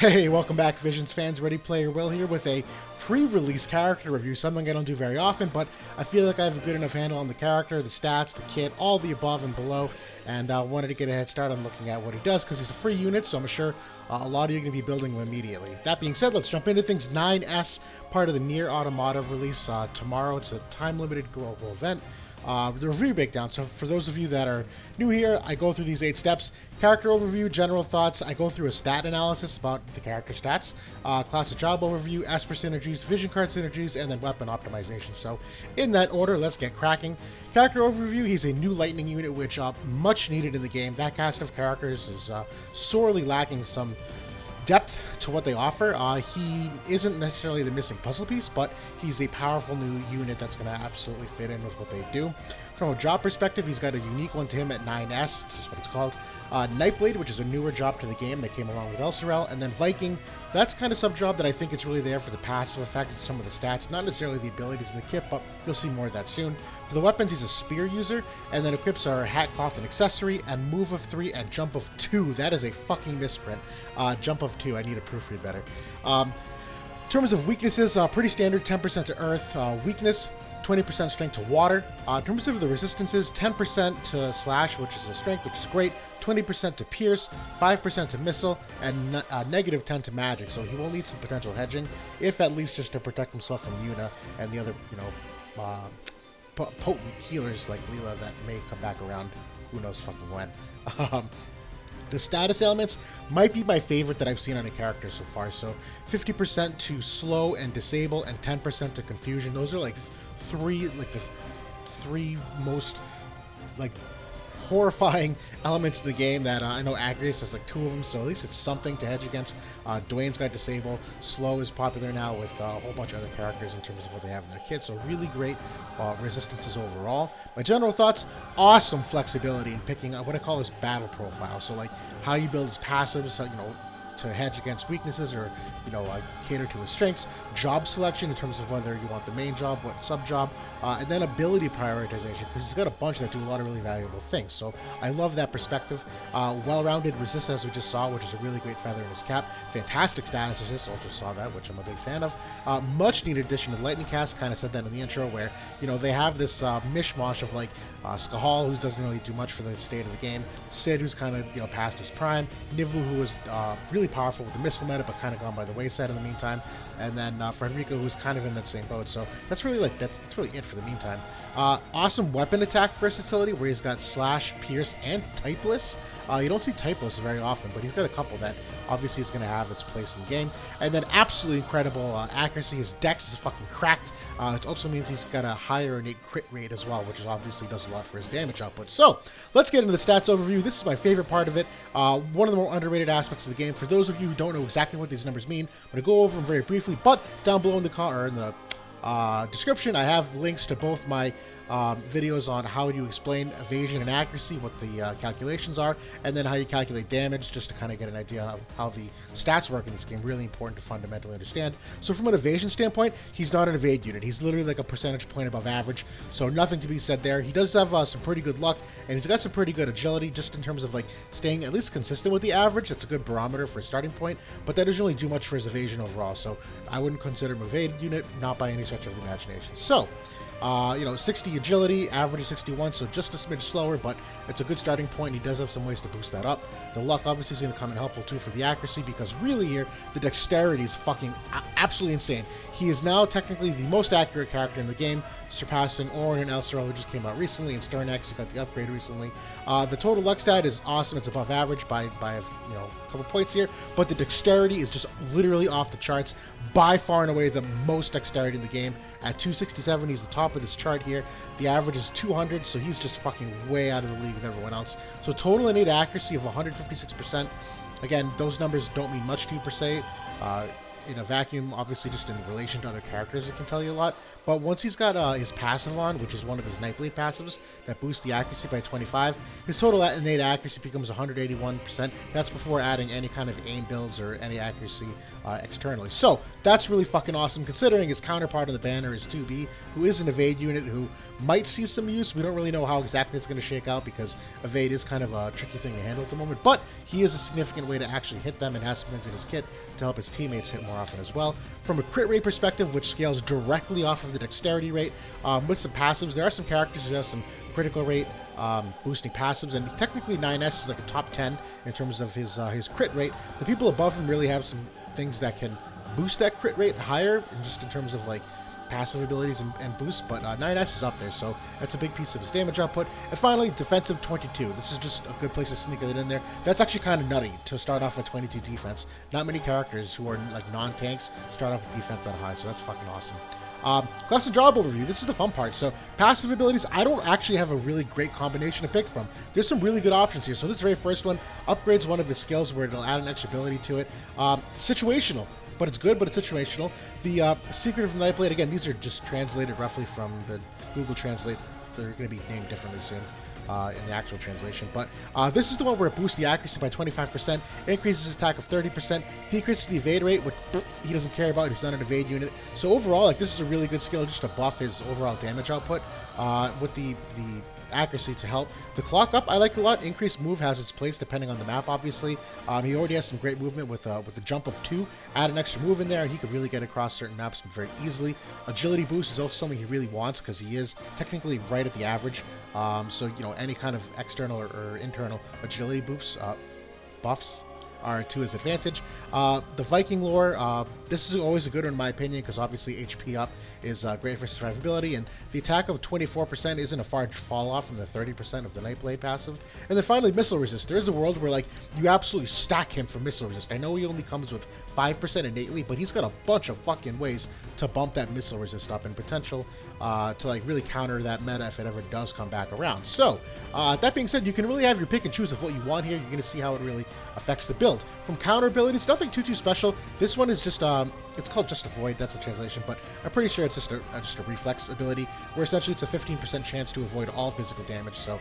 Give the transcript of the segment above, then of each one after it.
Hey, welcome back, Visions fans. Ready Player Will here with a pre-release character review, something I don't do very often, but I feel like I have a good enough handle on the character, the stats, the kit, all the above and below, and wanted to get a head start on looking at what he does, because he's a free unit, so I'm sure a lot of you are going to be building him immediately. That being said, let's jump into things. 9S, part of the Nier Automata release tomorrow. It's a time-limited global event. The review breakdown. So for those of you that are new here, I go through these 8 steps. Character overview, general thoughts. I go through a stat analysis about the character stats. Class and job overview, Esper Synergies, vision card synergies, and then weapon optimization. So in that order, let's get cracking. Character overview, he's a new lightning unit, which much needed in the game. That cast of characters is sorely lacking some depth to what they offer. He isn't necessarily the missing puzzle piece, but he's a powerful new unit that's going to absolutely fit in with what they do. From a job perspective, he's got a unique one to him at 9S, it's just what it's called. Nightblade, which is a newer job to the game that came along with Elsorel, and then Viking, that's kind of sub-job that I think it's really there for the passive effects and some of the stats, not necessarily the abilities in the kit, but you'll see more of that soon. For the weapons, he's a spear user, and then equips are hat, cloth, and accessory, and move of 3 and jump of 2. That is a fucking misprint. Jump of 2, I need to proofread better. In terms of weaknesses, pretty standard, 10% to earth. Weakness, 20% strength to water. In terms of the resistances, 10% to slash, which is a strength, which is great. 20% to pierce, 5% to missile, and negative 10 to magic. So he will need some potential hedging, if at least just to protect himself from Yuna and the other, potent healers like Leela that may come back around. Who knows fucking when. The status elements might be my favorite that I've seen on a character so far. So 50% to slow and disable, and 10% to confusion. Those are like the three most horrifying elements in the game that I know Agrius has like 2 of them, so at least it's something to hedge against. Dwayne's got disable. Slow is popular now with a whole bunch of other characters in terms of what they have in their kit, so really great resistances overall. My general thoughts, awesome flexibility in picking what I call his battle profile, so like how you build his passives, so, to hedge against weaknesses or cater to his strengths. Job selection in terms of whether you want the main job, what sub job, and then ability prioritization, because he's got a bunch that do a lot of really valuable things. So I love that perspective. Well-rounded resist, as we just saw, which is a really great feather in his cap. Fantastic status resist, also saw that, which I'm a big fan of. Much needed addition to the lightning cast, kind of said that in the intro, where they have this mishmash of like Skahal, who doesn't really do much for the state of the game, Sid, who's kind of past his prime, Nivlu, who was really powerful with the missile meta, but kind of gone by the wayside in the meantime, and then Frederico, who's kind of in that same boat. So that's really that's really it for the meantime. Awesome weapon attack versatility, where he's got slash, pierce, and typeless. You don't see typeless very often, but he's got a couple that obviously is going to have its place in the game. And then absolutely incredible accuracy. His dex is fucking cracked. It also means he's got a higher innate crit rate as well, which is obviously does a lot for his damage output. So let's get into the stats overview. This is my favorite part of it. One of the more underrated aspects of the game. For those of you who don't know exactly what these numbers mean, I'm going to go over them very briefly, but down below in the description, I have links to both my videos on how you explain evasion and accuracy, what the calculations are, and then how you calculate damage, just to kind of get an idea of how the stats work in this game. Really important to fundamentally understand. So from an evasion standpoint, he's not an evade unit. He's literally like a percentage point above average, so nothing to be said there. He does have some pretty good luck, and he's got some pretty good agility, just in terms of like staying at least consistent with the average. That's a good barometer for a starting point, but that doesn't really do much for his evasion overall, so I wouldn't consider him an evade unit, not by any stretch of the imagination. So 60 agility, average is 61, so just a smidge slower, but it's a good starting point. He does have some ways to boost that up. The luck obviously is going to come in helpful too for the accuracy, because really here, the dexterity is fucking absolutely insane. He is now technically the most accurate character in the game, surpassing Orin and Elsorel, who just came out recently, and Sternex, who got the upgrade recently. The total luck stat is awesome. It's above average by a couple points here, but the dexterity is just literally off the charts. By far and away the most dexterity in the game. At 267, he's the top of this chart here. The average is 200, so he's just fucking way out of the league of everyone else. So total innate accuracy of 156%. Again, those numbers don't mean much to you per se. in a vacuum, obviously just in relation to other characters, it can tell you a lot. But once he's got his passive on, which is one of his Nightblade passives that boosts the accuracy by 25, his total innate accuracy becomes 181%. That's before adding any kind of aim builds or any accuracy externally. So that's really fucking awesome, considering his counterpart on the banner is 2B, who is an evade unit who might see some use. We don't really know how exactly it's going to shake out because evade is kind of a tricky thing to handle at the moment, but he is a significant way to actually hit them and has some things in his kit to help his teammates hit more often as well. From a crit rate perspective, which scales directly off of the dexterity rate, with some passives, there are some characters who have some critical rate boosting passives, and technically 9S is like a top 10 in terms of his crit rate. The people above him really have some things that can boost that crit rate higher, and just in terms of like passive abilities and boosts, but 9S is up there, so that's a big piece of his damage output. And finally, defensive 22. This is just a good place to sneak it in there. That's actually kind of nutty to start off with 22 defense. Not many characters who are like non-tanks start off with defense that high, so that's fucking awesome. Class and job overview. This is the fun part. So passive abilities, I don't actually have a really great combination to pick from. There's some really good options here. So this very first one upgrades one of his skills where it'll add an extra ability to it. Situational. But it's good, but it's situational. The Secret of Nightblade, again, these are just translated roughly from the Google Translate. They're going to be named differently soon in the actual translation. But this is the one where it boosts the accuracy by 25%, increases his attack of 30%, decreases the evade rate, which he doesn't care about. He's not an evade unit. So overall, like, this is a really good skill just to buff his overall damage output with the accuracy to help. The clock up I like a lot. Increased move has its place depending on the map, obviously. He already has some great movement with the jump of 2. Add an extra move in there, and he could really get across certain maps very easily. Agility boost is also something he really wants because he is technically right at the average. So, you know, any kind of external or internal agility buffs are to his advantage. The Viking lore, this is always a good one in my opinion because obviously HP up is great for survivability, and the attack of 24% isn't a far fall off from the 30% of the Nightblade passive. And then finally, missile resist. There is a world where like you absolutely stack him for missile resist. I know he only comes with 5% innately, but he's got a bunch of fucking ways to bump that missile resist up and potential to like really counter that meta if it ever does come back around. So that being said, you can really have your pick and choose of what you want here. You're going to see how it really affects the build. From counter abilities, nothing too special. This one is just it's called Just Avoid, that's the translation, but I'm pretty sure it's just a reflex ability where essentially it's a 15% chance to avoid all physical damage. So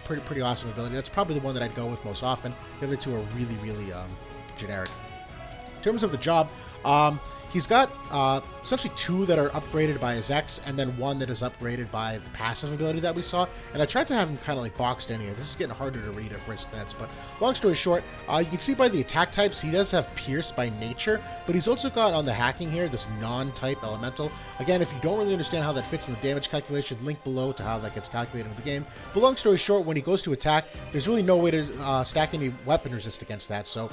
pretty awesome ability. That's probably the one that I'd go with most often. The other two are really generic. In terms of the job, he's got essentially 2 that are upgraded by his X, and then 1 that is upgraded by the passive ability that we saw. And I tried to have him kind of like boxed in here. This is getting harder to read at first glance, but long story short, you can see by the attack types, he does have Pierce by nature, but he's also got on the hacking here this non-type elemental. Again, if you don't really understand how that fits in the damage calculation, link below to how that gets calculated in the game. But long story short, when he goes to attack, there's really no way to stack any weapon resist against that. So,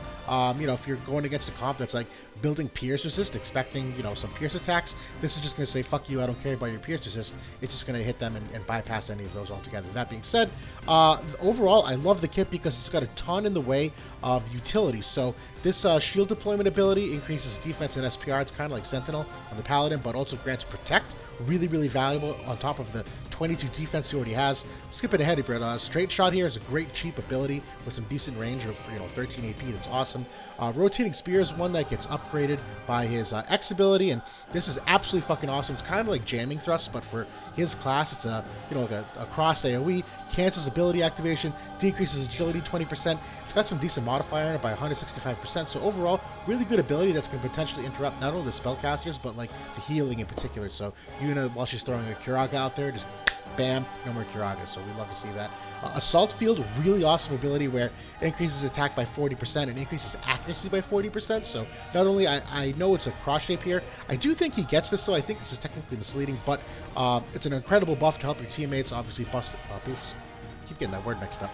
you know, if you're going against a comp that's like building Pierce resist, expecting, you know, some Pierce attacks, this is just going to say, fuck you, I don't care about your Pierce resist. It's just going to hit them and bypass any of those altogether. That being said, overall, I love the kit because it's got a ton in the way of utility. So this shield deployment ability increases defense and SPR. It's kind of like Sentinel on the Paladin, but also grants Protect. Really valuable on top of the 22 defense he already has. Skipping ahead a bit, Straight Shot here is a great cheap ability with some decent range of 13 AP. That's awesome. Rotating Spear is one that gets upgraded by his X ability, and this is absolutely fucking awesome. It's kind of like Jamming Thrust, but for his class, it's like a cross AoE, cancels ability activation, decreases agility 20%. It's got some decent modifier in it by 165%. So overall, really good ability that's going to potentially interrupt not only the spellcasters, but like the healing in particular. So Yuna, while she's throwing a Kiraga out there, just bam, no more Kiraga, so we love to see that. Assault Field, really awesome ability where it increases attack by 40% and increases accuracy by 40%. So not only, I know it's a cross shape here, I do think he gets this, so I think this is technically misleading, but it's an incredible buff to help your teammates, obviously keep getting that word mixed up.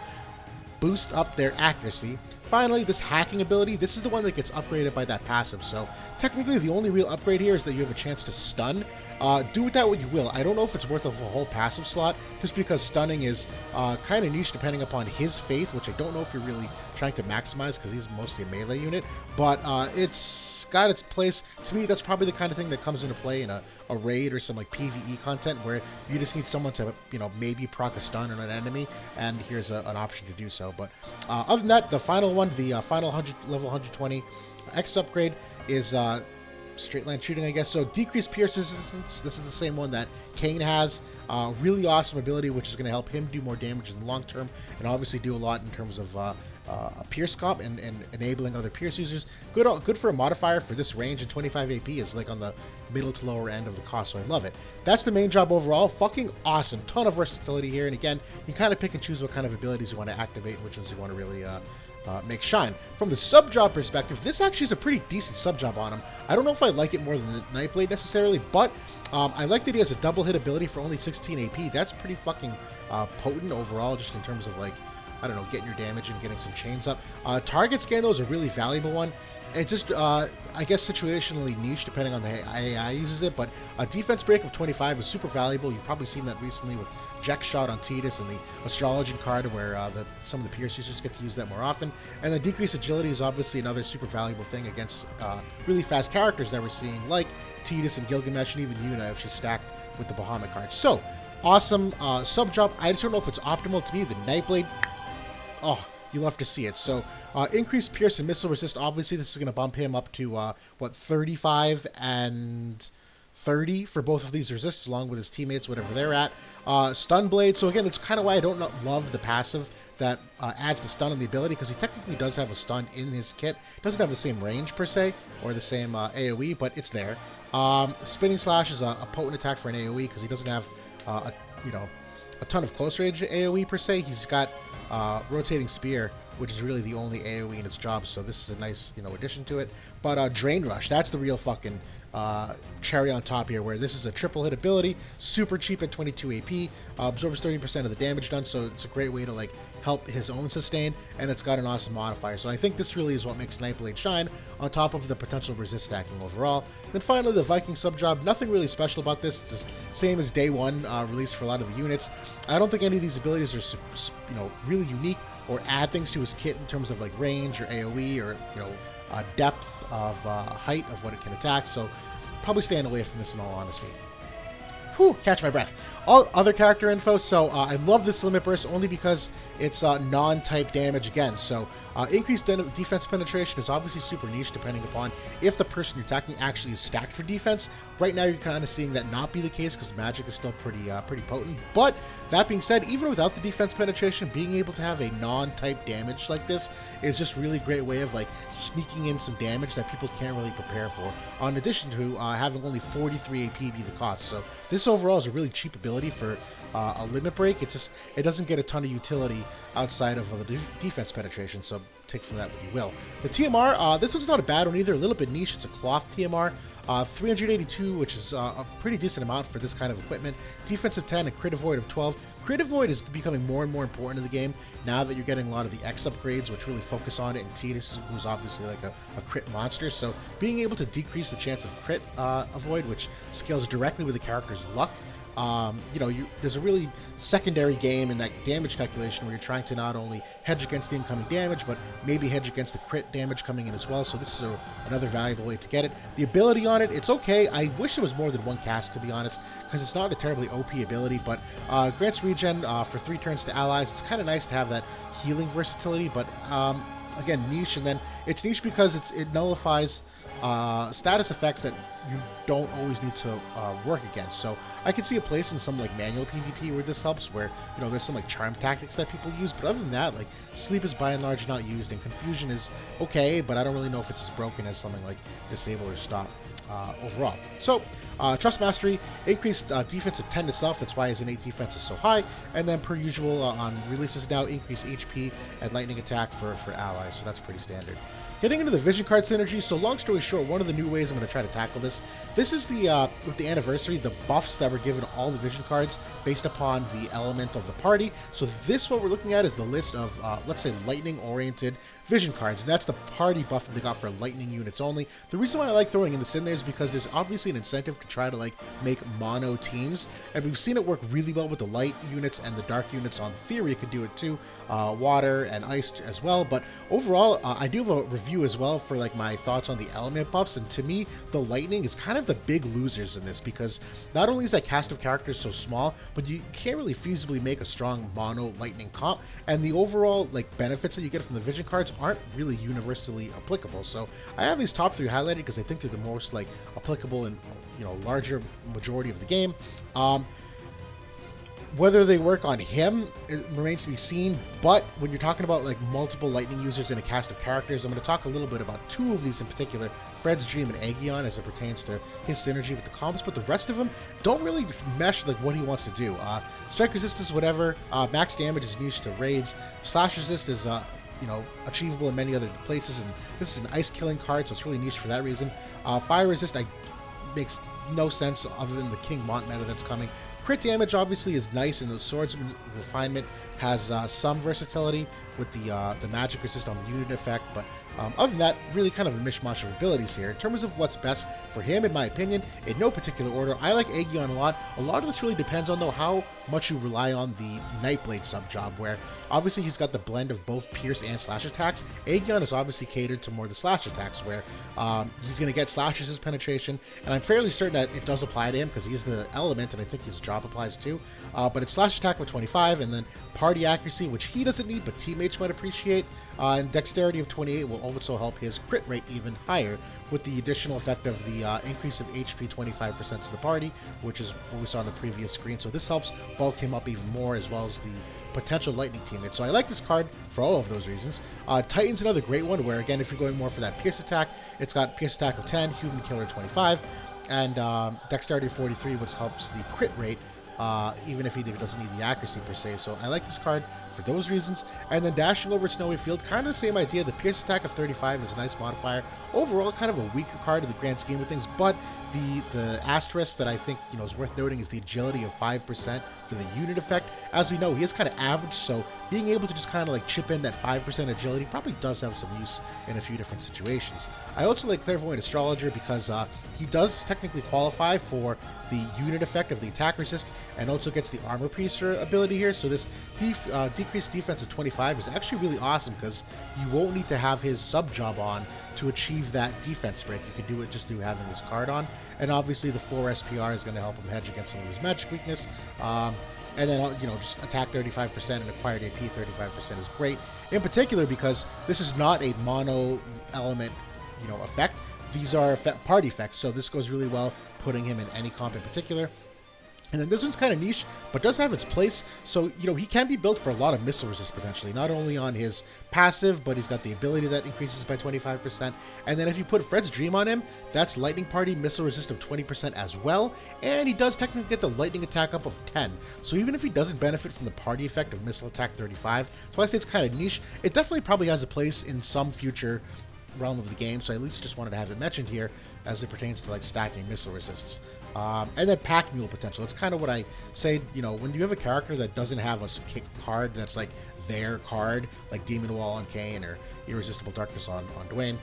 Boost up their accuracy. Finally, this hacking ability, this is the one that gets upgraded by that passive. So technically the only real upgrade here is that you have a chance to stun. Do with that what you will. I don't know if it's worth a whole passive slot, just because stunning is kind of niche depending upon his faith, which I don't know if you're really trying to maximize because he's mostly a melee unit, but it's got its place. To me, that's probably the kind of thing that comes into play in a raid or some like PvE content where you just need someone to, maybe proc a stun on an enemy, and here's an option to do so. But other than that, the final one, the final level 120 X upgrade is straight line shooting, I guess. So decreased pierce resistance. This is the same one that Kane has. Really awesome ability, which is going to help him do more damage in the long term, and obviously do a lot in terms of a pierce comp and enabling other pierce users. Good for a modifier for this range, and 25 AP is like on the middle to lower end of the cost, so I love it. That's the main job overall. Fucking awesome. Ton of versatility here, and again, you kind of pick and choose what kind of abilities you want to activate, which ones you want to really make shine. From the sub job perspective, this actually is a pretty decent sub job on him. I don't know if I like it more than the Nightblade necessarily, but I like that he has a double hit ability for only 16 AP. That's pretty fucking potent overall, just in terms of like, I don't know, getting your damage and getting some chains up. Target scan, though, is a really valuable one. It's just, I guess, situationally niche, depending on the AI uses it, but a defense break of 25 is super valuable. You've probably seen that recently with Jack Shot on Tidus and the Astrology card, where some of the Pierce users get to use that more often. And the decreased agility is obviously another super valuable thing against really fast characters that we're seeing, like Tidus and Gilgamesh, and even Yuna, which is stacked with the Bahamut card. So, awesome sub job. I just don't know if it's optimal to me. The Nightblade, oh, you love to see it. So, increased pierce and missile resist. Obviously, this is going to bump him up to, 35 and 30 for both of these resists, along with his teammates, whatever they're at. Stun Blade. So, again, that's kind of why I don't love the passive that adds the stun and the ability, because he technically does have a stun in his kit. Doesn't have the same range, per se, or the same AoE, but it's there. Spinning Slash is a potent attack for an AoE, because he doesn't have, a ton of close range AoE per se. He's got Rotating Spear, which is really the only AoE in its job, so this is a nice, addition to it. But Drain Rush, that's the real fucking cherry on top here, where this is a triple hit ability, super cheap at 22 AP, absorbs 30% of the damage done, so it's a great way to like help his own sustain, and it's got an awesome modifier. So I think this really is what makes Nightblade shine, on top of the potential resist stacking overall. Then finally, the Viking subjob, nothing really special about this. It's the same as day one release for a lot of the units. I don't think any of these abilities are really unique or add things to his kit in terms of like range or AoE or depth of height of what it can attack, so probably staying away from this in all honesty. Whew, catch my breath. All other character info, so I love this Limit Burst only because it's non-type damage again. So increased defense penetration is obviously super niche depending upon if the person you're attacking actually is stacked for defense. Right now you're kind of seeing that not be the case because magic is still pretty potent. But that being said, even without the defense penetration, being able to have a non-type damage like this is just really great way of like sneaking in some damage that people can't really prepare for. In addition to having only 43 AP be the cost. So this overall is a really cheap ability for a limit break. It doesn't get a ton of utility outside of the defense penetration, so take from that what you will. The TMR, this one's not a bad one either, a little bit niche. It's a cloth TMR, 382, which is a pretty decent amount for this kind of equipment. Defensive 10 and crit avoid of 12. Crit avoid is becoming more and more important in the game now that you're getting a lot of the X upgrades, which really focus on it, and Tidus, who's obviously like a crit monster, so being able to decrease the chance of crit avoid, which scales directly with the character's luck. There's a really secondary game in that damage calculation where you're trying to not only hedge against the incoming damage, but maybe hedge against the crit damage coming in as well. So this is another valuable way to get it. The ability on it, it's okay. I wish it was more than one cast, to be honest, because it's not a terribly OP ability, but grants regen for 3 turns to allies. It's kind of nice to have that healing versatility, but again, niche, and then it's niche because it nullifies status effects that you don't always need to work against. So I could see a place in some like manual PvP where this helps, where there's some like charm tactics that people use, but other than that, like sleep is by and large not used, and confusion is okay, but I don't really know if it's as broken as something like disable or stop overall. So trust mastery, increased defense of 10 to self, that's why his innate defense is so high, and then per usual on releases now, increased HP and lightning attack for allies, so that's pretty standard. Getting into the vision card synergy, so long story short, one of the new ways I'm going to try to tackle this is the with the anniversary, the buffs that were given to all the vision cards based upon the element of the party. So this, what we're looking at, is the list of, let's say, lightning-oriented vision cards, and that's the party buff that they got for lightning units only. The reason why I like throwing this in there is because there's obviously an incentive to try to like make mono teams, and we've seen it work really well with the light units and the dark units. On theory, it could do it too, water and ice as well. But overall, I do have a review as well for like my thoughts on the element buffs, and to me, the lightning is kind of the big losers in this, because not only is that cast of characters so small, but you can't really feasibly make a strong mono lightning comp, and the overall like benefits that you get from the vision cards aren't really universally applicable. So I have these top 3 highlighted because I think they're the most like applicable in, you know, larger majority of the game. Whether they work on him, it remains to be seen, but when you're talking about like multiple lightning users in a cast of characters, I'm going to talk a little bit about 2 of these in particular, Fred's Dream and Aegeon, as it pertains to his synergy with the combos, but the rest of them don't really mesh like what he wants to do. Strike resistance, whatever, max damage is niche to raids, slash resist is you know, achievable in many other places, and this is an ice killing card, so it's really niche for that reason. Fire resist makes no sense other than the King Mont meta that's coming. Crit damage obviously is nice, and the Swordsman Refinement has some versatility with the magic resist on the unit effect, but other than that, really kind of a mishmash of abilities here. In terms of what's best for him, in my opinion, in no particular order, I like Aegeon a lot. A lot of this really depends on, though, how much you rely on the Nightblade sub-job, where obviously he's got the blend of both pierce and slash attacks. Aegeon is obviously catered to more the slash attacks, where he's going to get slashes as penetration, and I'm fairly certain that it does apply to him because he's the element, and I think his job applies too. But it's slash attack with 25, and then party accuracy, which he doesn't need, but teammates might appreciate, and dexterity of 28 will also help his crit rate even higher, with the additional effect of the increase of HP 25% to the party, which is what we saw on the previous screen. So this helps bulk him up even more, as well as the potential lightning teammate. So I like this card for all of those reasons. Titan's another great one, where again, if you're going more for that pierce attack, it's got pierce attack of 10, human killer 25, and dexterity 43, which helps the crit rate, even if he doesn't need the accuracy per se. So I like this card for those reasons. And then dashing over Snowy Field, kind of the same idea. The pierce attack of 35 is a nice modifier. Overall, kind of a weaker card in the grand scheme of things, but the asterisk that I think, you know, is worth noting is the agility of 5% for the unit effect. As we know, he is kind of average, so being able to just kind of like chip in that 5% agility probably does have some use in a few different situations. I also like Clairvoyant Astrologer because he does technically qualify for the unit effect of the attack resist, and also gets the armor piercer ability here. So this decreased defense of 25 is actually really awesome, because you won't need to have his sub job on to achieve that defense break. You can do it just through having this card on, and obviously the 4 SPR is going to help him hedge against some of his magic weakness. And then, you know, just attack 35% and acquired AP 35% is great, in particular because this is not a mono element, you know, effect. These are party effects, so this goes really well putting him in any comp in particular. And then this one's kind of niche, but does have its place. So, you know, he can be built for a lot of missile resist potentially, not only on his passive, but he's got the ability that increases by 25%. And then if you put Fred's Dream on him, that's Lightning Party missile resist of 20% as well. And he does technically get the lightning attack up of 10. So even if he doesn't benefit from the party effect of missile attack 35, so I say it's kind of niche, it definitely probably has a place in some future realm of the game, so I at least just wanted to have it mentioned here as it pertains to like stacking missile resists. And then pack mule potential. It's kind of what I say, you know, when you have a character that doesn't have a card that's like their card, like Demon Wall on Kane or Irresistible Darkness on Dwayne,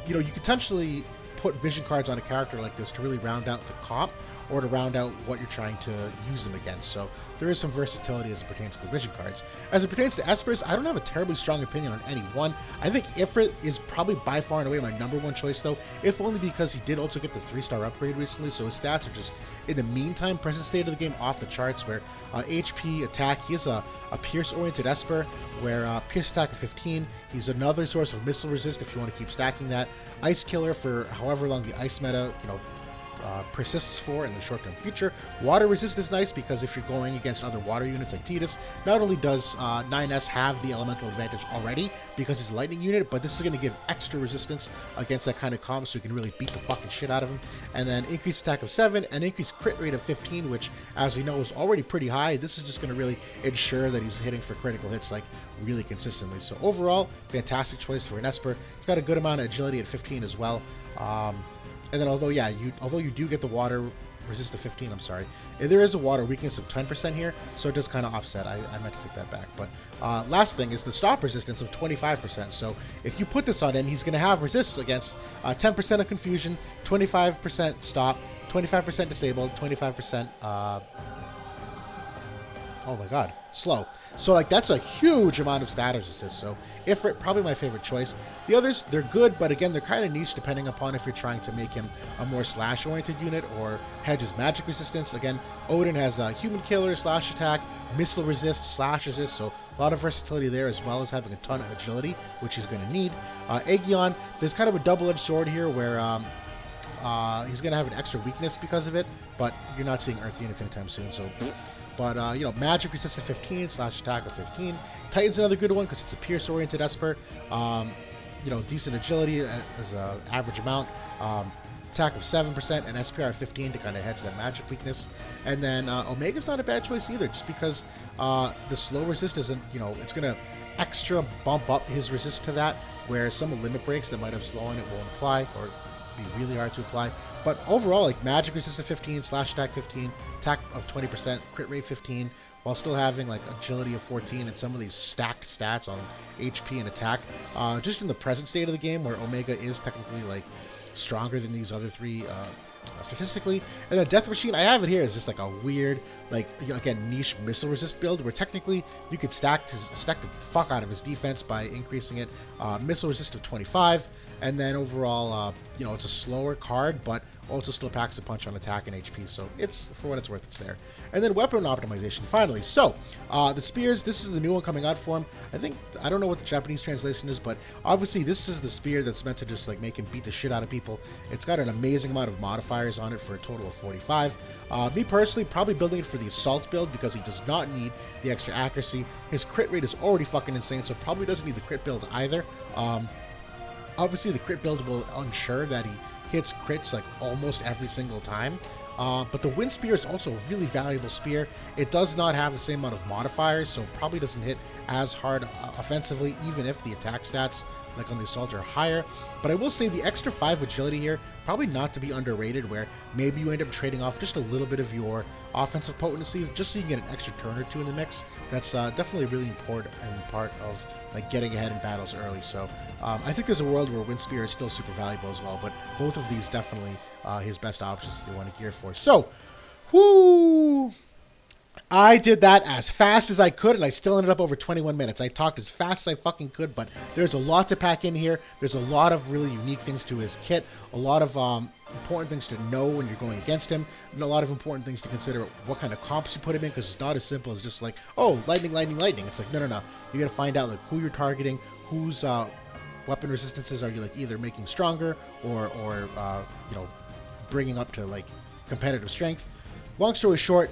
you know, you could potentially put vision cards on a character like this to really round out the comp, or to round out what you're trying to use them against. So there is some versatility as it pertains to the vision cards. As it pertains to Espers, I don't have a terribly strong opinion on any one. I think Ifrit is probably by far and away my #1 choice, though, if only because he did also get the 3-star upgrade recently, so his stats are just, in the meantime, present state of the game, off the charts, where HP, attack, he is a pierce-oriented Esper, where pierce attack of 15, he's another source of missile resist if you want to keep stacking that. Ice Killer for however long the ice meta, you know, persists for in the short-term future. Water resist is nice because if you're going against other water units like Tidus, not only does 9S have the elemental advantage already because it's a lightning unit, but this is going to give extra resistance against that kind of comp, so you can really beat the fucking shit out of him. And then increased attack of 7 and increased crit rate of 15, which, as we know, is already pretty high. This is just going to really ensure that he's hitting for critical hits like really consistently. So overall, fantastic choice for an Esper. It's got a good amount of agility at 15 as well. And then although you do get the water resist to 15, I'm sorry. There is a water weakness of 10% here, so it does kind of offset. I meant to take that back. But last thing is the stop resistance of 25%. So if you put this on him, he's going to have resists against 10% of confusion, 25% stop, 25% disabled, 25% oh my god, slow. So like that's a huge amount of status assists. So Ifrit, probably my favorite choice. The others, they're good, but again, they're kind of niche depending upon if you're trying to make him a more slash-oriented unit or hedge his magic resistance. Again, Odin has a human killer, slash attack, missile resist, slash resist, so a lot of versatility there as well as having a ton of agility, which he's going to need. Aegeon, there's kind of a double-edged sword here where he's going to have an extra weakness because of it, but you're not seeing Earth units anytime soon, so... But, magic resist at 15, slash attack at 15. Titan's another good one because it's a pierce-oriented Esper. Decent agility as an average amount. Attack of 7% and SPR of 15 to kind of hedge that magic weakness. And then Omega's not a bad choice either, just because the slow resist isn't, it's going to extra bump up his resist to that, where some limit breaks that might have slow on it will apply, or be really hard to apply. But overall, like magic resist at 15, slash attack 15, attack of 20%, crit rate 15, while still having like agility of 14 and some of these stacked stats on HP and attack. Just in the present state of the game, where Omega is technically like stronger than these other three statistically. And then Death Machine, I have it here, is just like a weird, like, again, niche missile resist build where technically you could stack the fuck out of his defense by increasing it. Missile resist of 25, and then overall, it's a slower card, but also still packs a punch on attack and HP, so it's, for what it's worth, it's there. And then weapon optimization, finally. So, the spears, this is the new one coming out for him. I don't know what the Japanese translation is, but obviously this is the spear that's meant to just like make him beat the shit out of people. It's got an amazing amount of modifiers on it for a total of 45. Me personally, probably building it for the assault build because he does not need the extra accuracy. His crit rate is already fucking insane, so probably doesn't need the crit build either. Obviously, the crit build will ensure that he hits crits like almost every single time. But the Wind Spear is also a really valuable spear. It does not have the same amount of modifiers, so probably doesn't hit as hard offensively, even if the attack stats, like on the Assault, are higher. But I will say the extra 5 agility here, probably not to be underrated, where maybe you end up trading off just a little bit of your offensive potency, just so you can get an extra turn or two in the mix. That's definitely really important and part of like getting ahead in battles early. So I think there's a world where Wind Spear is still super valuable as well, but both of these definitely his best options you want to gear for. So, whoo! I did that as fast as I could, and I still ended up over 21 minutes. I talked as fast as I fucking could, but there's a lot to pack in here. There's a lot of really unique things to his kit, a lot of important things to know when you're going against him, and a lot of important things to consider what kind of comps you put him in, because it's not as simple as just like, oh, lightning, lightning, lightning. It's like, no. You got to find out like who you're targeting, whose weapon resistances are you like either making stronger or bringing up to like competitive strength. Long story short,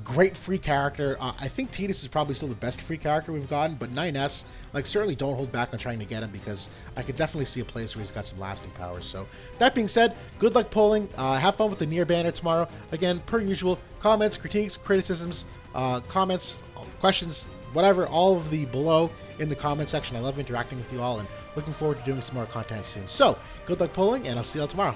great free character. I think Tidus is probably still the best free character we've gotten, but 9S, like, certainly don't hold back on trying to get him, because I could definitely see a place where he's got some lasting powers. So that being said, good luck polling. Have fun with the near banner tomorrow. Again, per usual, comments, critiques, criticisms, comments, questions, whatever, all of the below in the comment section. I love interacting with you all and looking forward to doing some more content soon. So good luck polling, and I'll see you all tomorrow.